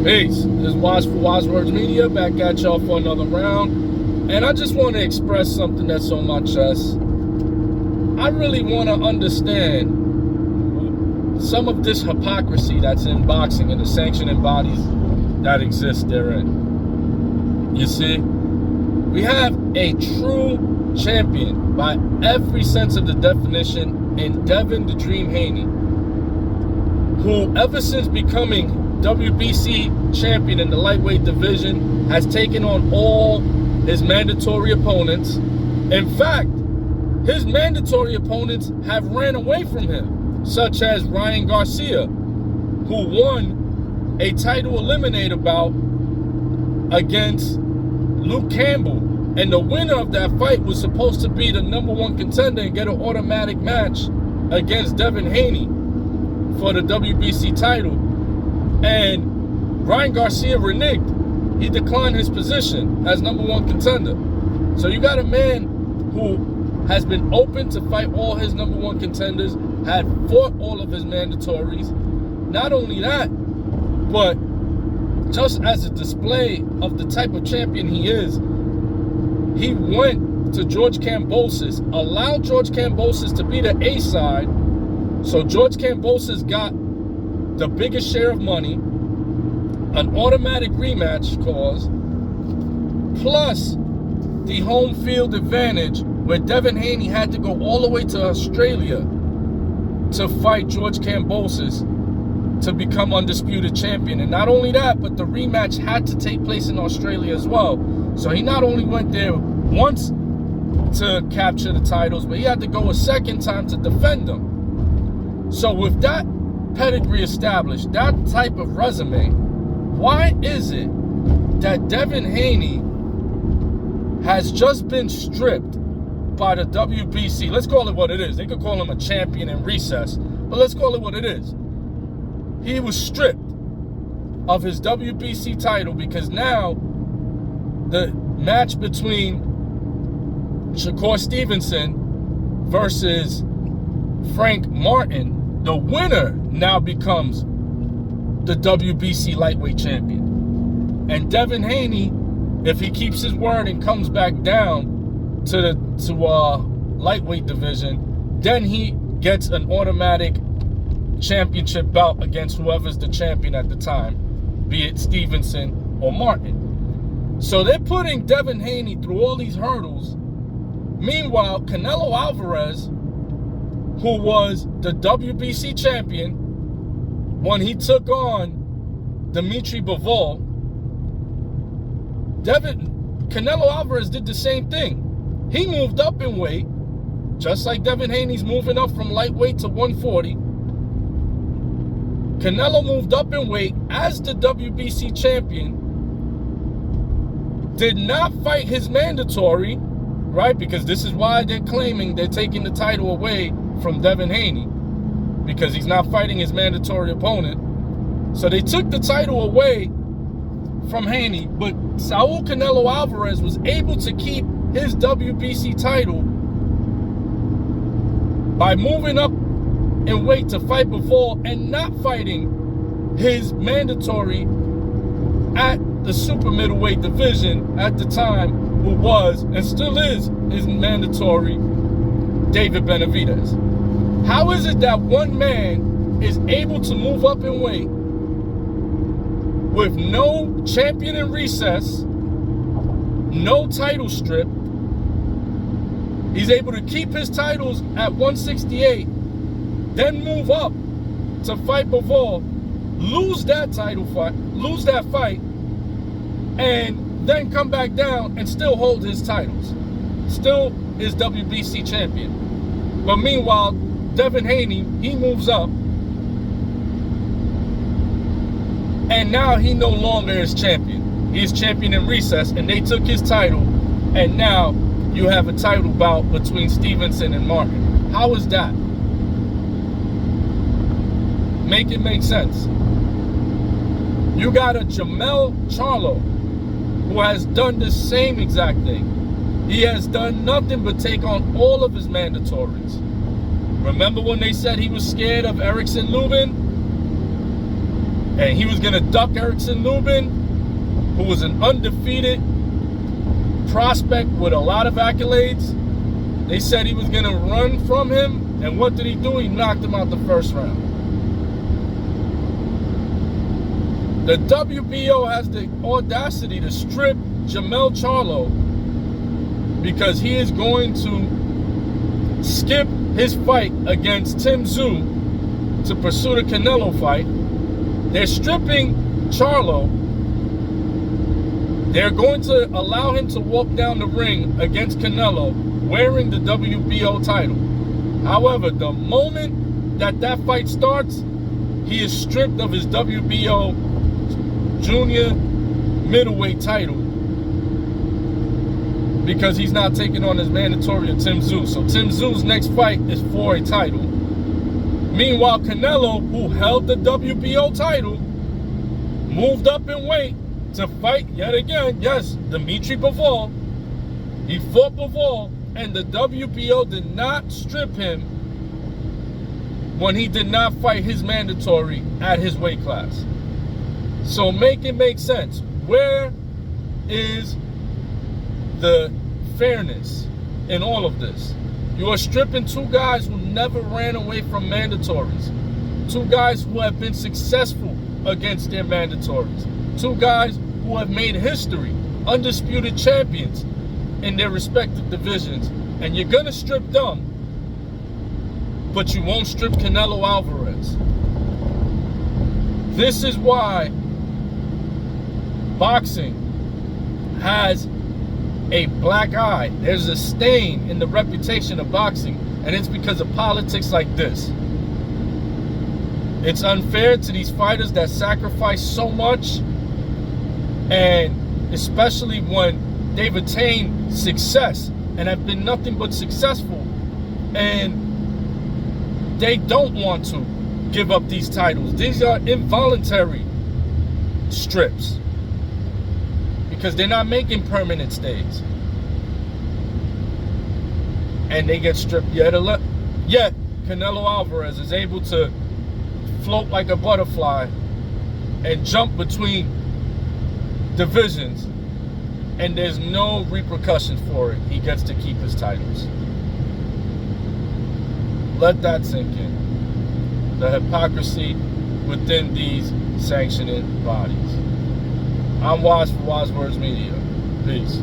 Peace. This is Wise for Wise Words Media, back at y'all for another round. And I just want to express something that's on my chest. I really want to understand some of this hypocrisy that's in boxing and the sanctioning bodies that exist therein. You see, we have a true champion by every sense of the definition in Devin the Dream Haney, who ever since becoming WBC champion in the lightweight division has taken on all his mandatory opponents. In fact, his mandatory opponents have ran away from him, such as Ryan Garcia, who won a title eliminator bout against Luke Campbell. And the winner of that fight was supposed to be the #1 contender and get an automatic match against Devin Haney for the WBC title. And Ryan Garcia reneged. He declined his position as #1 contender. So you got a man who has been open to fight all his #1 contenders, had fought all of his mandatories. Not only that, but just as a display of the type of champion he is, he went to George Kambosos, allowed George Kambosos to be the A side. So George Kambosos got the biggest share of money, an automatic rematch clause, plus the home field advantage where Devin Haney had to go all the way to Australia to fight George Kambosos to become undisputed champion. And not only that, but the rematch had to take place in Australia as well. So he not only went there once to capture the titles, but he had to go a second time to defend them. So with that pedigree established, that type of resume, why is it that Devin Haney has just been stripped by the WBC? Let's call it what it is. They could call him a champion in recess, but let's call it what it is. He was stripped of his WBC title because now the match between Shakur Stevenson versus Frank Martin, the winner now becomes the WBC lightweight champion. And Devin Haney, if he keeps his word and comes back down to the lightweight division, then he gets an automatic championship bout against whoever's the champion at the time, be it Stevenson or Martin. So they're putting Devin Haney through all these hurdles. Meanwhile, Canelo Alvarez, who was the WBC champion when he took on Dimitri Bivol, Canelo Alvarez did the same thing. He moved up in weight, just like Devin Haney's moving up from lightweight to 140. Canelo moved up in weight as the WBC champion, did not fight his mandatory, right? Because this is why they're claiming they're taking the title away from Devin Haney, because he's not fighting his mandatory opponent. So they took the title away from Haney, but Saul Canelo Alvarez was able to keep his WBC title by moving up in weight to fight before and not fighting his mandatory at the super middleweight division at the time, who was and still is his mandatory, David Benavidez. How is it that one man is able to move up in weight with no champion in recess, no title strip? He's able to keep his titles at 168, then move up to fight Bivol, lose that fight, and then come back down and still hold his titles. Still is WBC champion. But meanwhile, Devin Haney, he moves up, and now he no longer is champion. He's champion in recess, and they took his title, and now you have a title bout between Stevenson and Martin. How is that? Make it make sense. You got a Jamel Charlo who has done the same exact thing. He has done nothing but take on all of his mandatories. Remember when they said he was scared of Erickson Lubin? And he was going to duck Erickson Lubin, who was an undefeated prospect with a lot of accolades. They said he was going to run from him. And what did he do? He knocked him out the first round. The WBO has the audacity to strip Jermell Charlo because he is going to skip his fight against Tim Tszyu to pursue the Canelo fight. They're stripping Charlo. They're going to allow him to walk down the ring against Canelo wearing the WBO title. However, the moment that fight starts, he is stripped of his WBO junior middleweight title because he's not taking on his mandatory Tim Tszyu. So Tim Tszyu's next fight is for a title. Meanwhile, Canelo, who held the WBO title, moved up in weight to fight yet again, yes, Dimitri Bivol. He fought Bivol, and the WBO did not strip him when he did not fight his mandatory at his weight class. So make it make sense. Where is the fairness in all of this? You are stripping two guys who never ran away from mandatories. Two guys who have been successful against their mandatories. Two guys who have made history, undisputed champions in their respective divisions. And you're going to strip them, but you won't strip Canelo Alvarez. This is why boxing has a black eye. There's a stain in the reputation of boxing, and it's because of politics like this. It's unfair to these fighters that sacrifice so much, and especially when they've attained success and have been nothing but successful, and they don't want to give up these titles. These are involuntary strips because they're not making permanent stays, and they get stripped yet Canelo Alvarez is able to float like a butterfly and jump between divisions, and there's no repercussions for it. He gets to keep his titles. Let that sink in. The hypocrisy within these sanctioning bodies. I'm Waz for Waz Words Media. Peace.